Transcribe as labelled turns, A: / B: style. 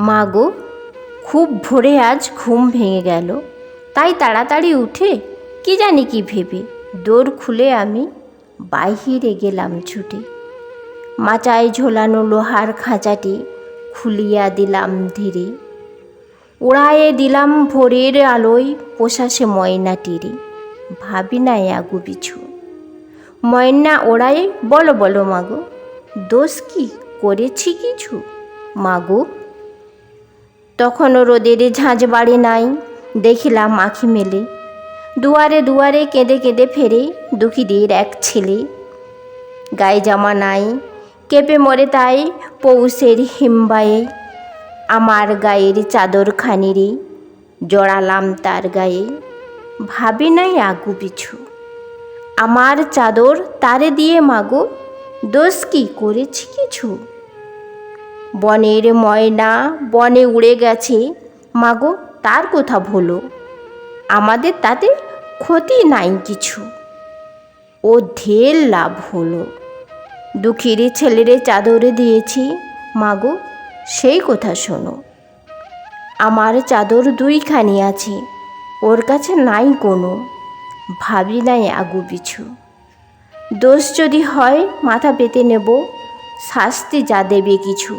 A: মা গো, খুব ভোরে আজ ঘুম ভেঙে গেল। তাই তাড়াতাড়ি উঠে কি জানি কি ভেবে দোর খুলে আমি বাহিরে গেলাম ছুটে। মাচায় ঝোলানো লোহার খাঁচাটি খুলিয়া দিলাম ধীরে। উড়ায়ে দিলাম ভোরের আলোয় পোষা সে ময়নাটিরে। ভাবি নাই আগু পিছু, ময়না ওড়ায় বলো বলো মাগো, দোষ কি করেছি কিছু মাগো? তখনও রোদের ঝাঁঝ বাড়ে নাই, দেখিলাম আঁখি মেলে। দুয়ারে দুয়ারে কেঁদে কেঁদে ফেরে দুঃখীদের এক ছেলে। গায়ে জামা নাই, কেঁপে মরে তাই পৌষের হিমবায়ে। আমার গায়ের চাদরখানি রে জড়ালাম তার গায়ে। ভাবি নাই আগু পিছু, আমার চাদর তারে দিয়ে মাগো, দোষ কি করেছি কিছু? বনের ময়না বনে উড়ে গেছে মাগো, তার কথা ভোলো। আমাদের তাতে ক্ষতি নাই কিছু, ও ঢের লাভ হলো। দুঃখীর ছেলেরে চাদরে দিয়েছি মাগো, সেই কথা শোনো। আমার চাদর দুইখানি আছে, ওর কাছে নাই কোনো। ভাবি নাই আগু পিছু, দোষ যদি হয় মাথা পেতে নেব, শাস্তি যা দেবে কিছু।